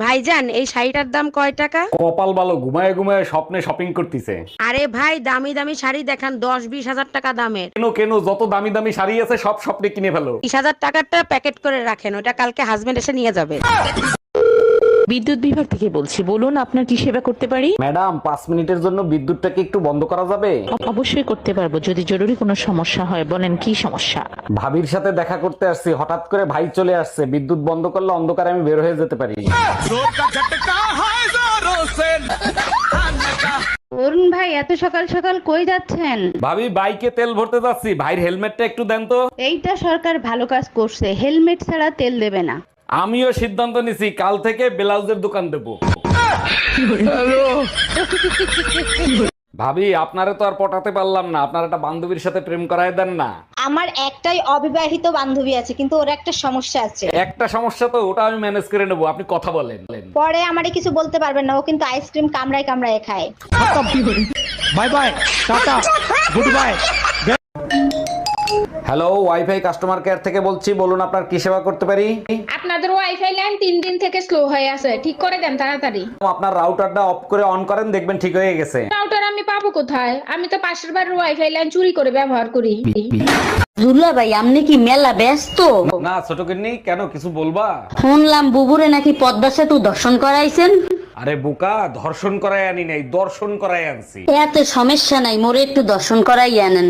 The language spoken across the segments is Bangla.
ভাইজান এই শাড়িটার দাম কয় টাকা? কপাল ভালো, ঘুমায় ঘুমায় স্বপ্নে শপিং করতেছে। আরে ভাই, দামি দামি শাড়ি দেখান, 10-20 হাজার টাকা দামের। কেন কেন, যত দামি দামি শাড়ি আছে সব স্বপ্নে কিনে ফেলো। 20,000 টাকারটা প্যাকেট করে রাখেন, ওটা কালকে হাজবেন্ড এসে নিয়ে যাবে। বিদ্যুৎ বিভাগ থেকে বলছি, বলুন আপনার কি সেবা করতে পারি। ম্যাডাম, 5 মিনিটের জন্য বিদ্যুৎটাকে একটু বন্ধ করা যাবে? অবশ্যই করতে পারবো, যদি জরুরি কোনো সমস্যা হয়। বলেন কি সমস্যা। ভাবির সাথে দেখা করতে আসছি, হঠাৎ করে ভাই চলে আসছে। বিদ্যুৎ বন্ধ করলে অন্ধকারে আমি বের হয়ে যেতে পারি। অরুণ ভাই, এত সকাল সকাল কই যাচ্ছেন? ভাবি, বাইকে তেল ভরতে যাচ্ছি। ভাইয়ের হেলমেটটা একটু দেন তো। এইটা সরকার ভালো কাজ করছে, হেলমেট ছাড়া তেল দেবে না। আমিও সিদ্ধান্ত নিছি, কাল থেকে ব্লাউজের দোকান দেব। ভাবি, আপনারে তো আর পটাতে পারলাম না, আপনার একটা বান্ধবীর সাথে প্রেম করায় দেন না। আমার একটাই অবিবাহিত বান্ধবী আছে, কিন্তু ওর একটা সমস্যা আছে। একটা সমস্যা তো, ওটা আমি ম্যানেজ করে নেবো, আপনি কথা বলেন। পরে আমারে কিছু বলতে পারবেন না, ও কিন্তু আইসক্রিম কামড়ায় কামড়ায় খায়। Bye bye, tata, good bye. Hello, wifi customer care থেকে বলছি, বলুন আপনার কি সেবা করতে পারি। আপনাদের ওয়াইফাই লাইন 3 দিন থেকে স্লো হয়ে আছে, ঠিক করে দেন তাড়াতাড়ি। আপনার রাউটারটা অফ করে অন করেন, দেখবেন ঠিক হয়ে গেছে। রাউটার আমি পাবো কোথায়? আমি তো পাশের বাড়ির ওয়াইফাই লাইন চুরি করে ব্যবহার করি। দুলা ভাই, আপনি কি মেলা ব্যস্ত? না ছোট কিন্নি, কেন, কিছু বলবা? শুনলাম বুবুরে নাকি পদ্মা সেতু দর্শন করাইছেন। আরে বোকা, ধর্ষণ করায় আনি নাই, দর্শন করায় আনছি। এতে সমস্যা নাই, মোরে একটু দর্শন করাই আনেন।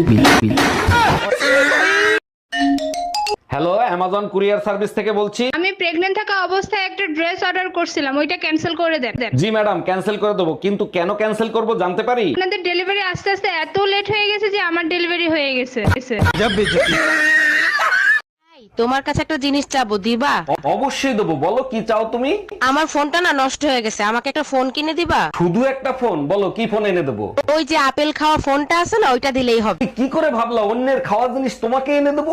হ্যালো, অ্যামাজন কুরিয়ার সার্ভিস থেকে বলছি। আমি প্রেগন্যান্ট থাকা অবস্থায় একটা ড্রেস অর্ডার করছিলাম, ওইটা ক্যান্সেল করে দেন। জি ম্যাডাম, ক্যান্সেল করে দেবো, কিন্তু কেন ক্যান্সেল করব জানতে পারি? আপনাদের ডেলিভারি আস্তে আস্তে এত লেট হয়ে গেছে যে আমার ডেলিভারি হয়ে গেছে। তোমার কাছে একটা জিনিস চাবো, দিবা? অবশ্যই দেবো, বলো কি চাও তুমি। আমার ফোনটা না নষ্ট হয়ে গেছে, আমাকে একটা ফোন কিনে দিবা? শুধু একটা ফোন? বলো কি ফোন এনে দেবো। ওই যে আপেল খাওয়া ফোনটা আছে না, ওইটা দিলেই হবে। কি করে ভাবলা অন্যের খাওয়া জিনিস তোমাকে এনে দেবো?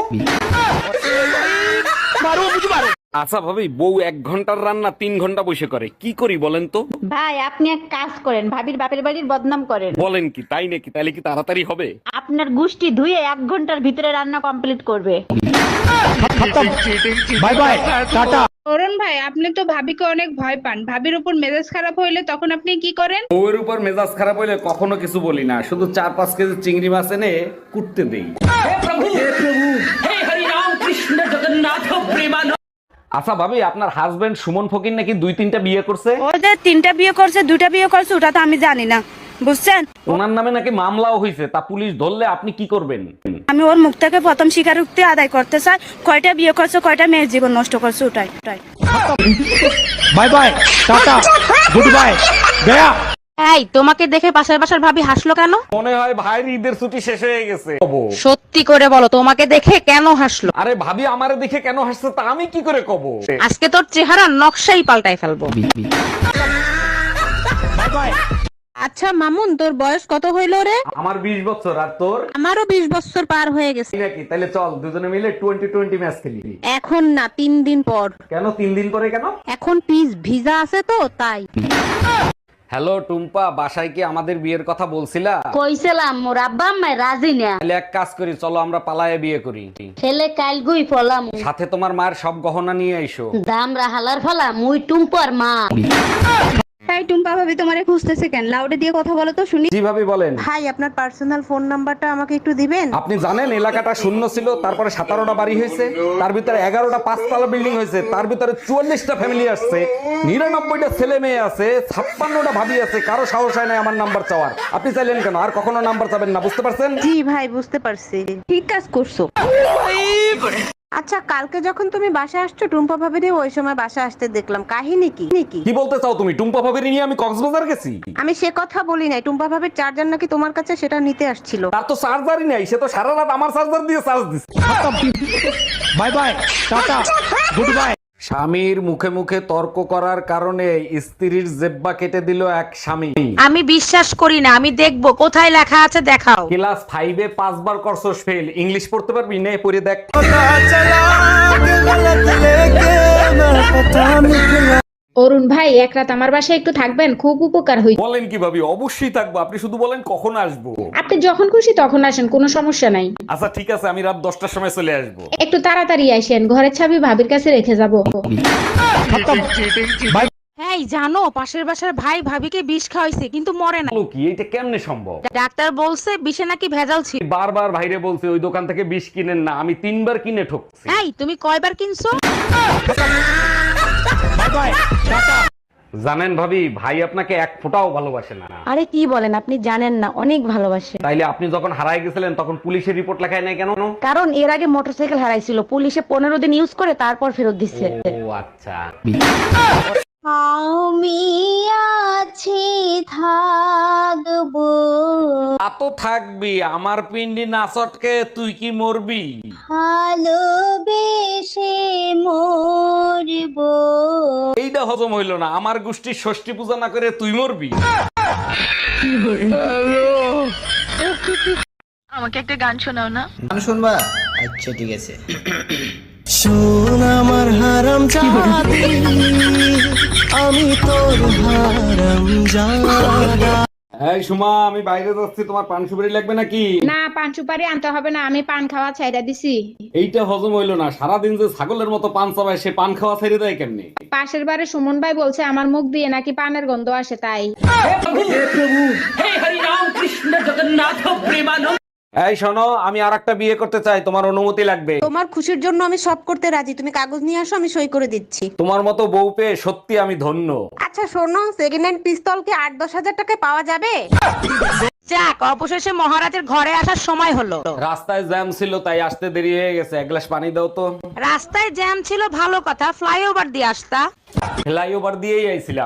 আচ্ছা ভাবি, বউ 1 ঘন্টার রান্না 3 ঘন্টা বসে করে, কি করি বলেন তো? ভাই, আপনি এক কাজ করেন, ভাবির বাপের বাড়ির বদনাম করেন। বলেন কি, তাই নাকি? তাহলে কি তাড়াতাড়ি হবে? আপনার গুষ্টি ধুয়ে 1 ঘন্টার ভিতরে রান্না কমপ্লিট করবে। Bye bye, tata. অরুণ ভাই, আপনি তো ভাবিকে অনেক ভয় পান, ভাবির উপর মেজাজ খারাপ হইলে তখন আপনি কি করেন? বউয়ের উপর মেজাজ খারাপ হইলে কখনো কিছু বলি না, শুধু 4-5 কেজি চিংড়ি মাছ এনে কুটতে দেই। আচ্ছা ভাবি, আপনার হাজবেন্ড সুমন ফকির নাকি 2-3টা বিয়ে করছে? ওদের 3টা বিয়ে করছে, 2টা বিয়ে করছে, ওটা তো আমি জানি না, বুঝছেন? ওনার নামে নাকি মামলাও হয়েছে, তা পুলিশ ধরলে আপনি কি করবেন? আমি ওর মুখ থেকে প্রথম স্বীকারোক্তি আদায় করতে চাই, কয়টা বিয়ে করছে, কয়টা মেয়ের জীবন নষ্ট করছে, ওটাই। Bye bye, tata, good bye, Gaya. এই, তোমাকে দেখে পাশের বাসার ভাবি হাসলো কেন? মনে হয় ভাইয়ের ঈদের ছুটি শেষ হয়ে গেছে। সত্যি করে বলো, তোমাকে দেখে কেন হাসলো? আরে ভাবি, আমারে দেখে কেন হাসছে তা আমি কি করে কব? আজকে তোর চেহারা নকশাই পাল্টাই ফেলবো। আচ্ছা মামুন, তোর বয়স কত হইল রে? আমার 20 বছর, আর তোর? আমারও 20 বছর পার হয়ে গেছে। নাকি? তাহলে চল দুজনে মিলে 20-20 ম্যাচ খেলি। এখন না, 3 দিন পর। কেন 3 দিন পরে কেন? এখন পিস ভিজা আছে তো, তাই। হ্যালো টুম্পা, বাসায় কি আমাদের বিয়ের কথা বলছিলা? কইছিলাম, মোর আব্বা আম্মা রাজি না। তাহলে এক কাজ করি, চলো আমরা পালায়ে বিয়ে করি। ছেলে কাল গুই ফলাম, সাথে তোমার মায়ের সব গহনা নিয়ে আইসো। দাম রাহালার ফলা, মুই টুম্পর মা। তাই টুম্পা ভাবি তোমারে খুঁজতেছে কেন? লাউডে দিয়ে কথা বলো তো শুনি। জি ভাবি বলেন। ভাই, আপনার পার্সোনাল ফোন নাম্বারটা আমাকে একটু দিবেন? আপনি জানেন এলাকাটা শূন্য ছিল, তারপরে 17টা বাড়ি হয়েছে, তার ভিতরে 11টা 5তলা বিল্ডিং হয়েছে, তার ভিতরে 44টা ফ্যামিলি আসছে, 99টা ছেলে মেয়ে আছে, 56টা ভাবি আছে, কারো সাহস হয় না আমার নাম্বার চাওয়ার। আপনি চাইলেন কেন? আর কখনো নাম্বার চাবেন না, বুঝতে পারছেন? জি ভাই, বুঝতে পারছি। ঠিক কাজ করছো। আচ্ছা, কালকে যখন তুমি বাসা আসছো, টুম্পা ভাবিরে ওই সময় বাসা আসতে দেখলাম, কাহিনী কি? কি বলতে চাও তুমি? টুম্পা ভাবির নিয়ে আমি কক্সবাজার গেছি? আমি সে কথা বলি নাই, টুম্পা ভাবির চার্জার নাকি তোমার কাছে, সেটা নিতে আসছিল। তার তো চার্জারই নাই, সে তো সারা রাত আমার চার্জার দিয়ে চার্জ দিচ্ছে। Bye bye, tata, good bye. স্বামীর মুখে মুখে তর্ক করার কারণে স্ত্রীর জেব্বা কেটে দিল এক স্বামী। আমি বিশ্বাস করি না, আমি দেখবো কোথায় লেখা আছে, দেখাও। ক্লাস 5-এ 5 বার করছস ফেল, ইংলিশ পড়তে পারবি? নে পড়ে দেখ। অরুণ ভাই, এক রাত আমার বাসায় একটু থাকবেন, খুব উপকার হইবে। বলেন কি ভাবি, অবশ্যই থাকবো, আপনি শুধু বলেন কখন আসবো। আপনি যখন খুশি তখন আসেন, কোনো সমস্যা নাই। আচ্ছা ঠিক আছে, আমি রাত 10টার সময় চলে আসবো। একটু তাড়াতাড়ি আসেন, ঘরের চাবি ভাবির কাছে রেখে যাব। এই জানো পাশের বাসার ভাই ভাবিকে বিষ খাওয়াইছে কিন্তু মরে না। বলো কি, এটা কেমনে সম্ভব? ডাক্তার বলছে বিষে নাকি ভেজাল ছিল। বারবার ভাইরে বলছে ওই দোকান থেকে বিষ কিনেন না, আমি 3 বার কিনে ঠকছি। এই তুমি কয়বার কিনছো? জানেন ভাবি, ভাই আপনাকে এক ফোঁটাও ভালোবাসে না। আরে কি বলেন, আপনি জানেন না অনেক ভালোবাসে। তাইলে আপনি যখন হারায় গেছিলেন তখন পুলিশের রিপোর্ট লেখায় নাই কেন? কারণ এর আগে মোটরসাইকেল হারাইছিল, পুলিশে 15 দিন ইউজ করে তারপর ফেরত দিচ্ছে। ও আচ্ছা। আমি আছি থাকবো তা তো থাকবি, আমার পিন্ডি না চটকে তুই কি মরবি? ভালোবেসে মরবো। এইটা হজম হইল না, আমার গোষ্ঠীর ষষ্ঠী পূজা না করে তুই মরবি? আমাকে একটা গান শোনাও না। গান শুনবা? আচ্ছা ঠিক আছে। শোন আমার হারাম জাদি, আমি তোর হারাম জাদা। এই সুমা, আমি বাইরে যাচ্ছি, তোমার পান সুপারি লাগবে নাকি? না, পান সুপারি আনতে হবে না, আমি পান খাওয়া ছাইড়া দিছি। এইটা হজম হইল না, সারাদিন যে ছাগলের মতো পান চাবায় সে পান খাওয়া ছেড়ে দেয় কেমনি? পাশের বাড়ি সুমন ভাই বলছে আমার মুখ দিয়ে নাকি পানের গন্ধ আসে, তাই। এই শোনো, আমি আরেকটা বিয়ে করতে চাই, তোমার অনুমতি লাগবে। তোমার খুশির জন্য আমি সব করতে রাজি, তুমি কাগজ নিয়ে আসো, আমি সই করে দিচ্ছি। তোমার মতো বউ পেয়ে সত্যি আমি ধন্য। আচ্ছা শোনো, সেকেন্ড হ্যান্ড পিস্তল কি 8-10 হাজার টাকায় পাওয়া যাবে? যাক, অবশেষে মহারাজের ঘরে আসার সময় হলো। রাস্তায় জ্যাম ছিল তাই আসতে দেরি হয়ে গেছে, এক গ্লাস পানি দাও তো। রাস্তায় জ্যাম ছিল ভালো কথা, ফ্লাইওভার দিয়ে আসতা। ফ্লাইওভার দিয়েই আইছিলাম।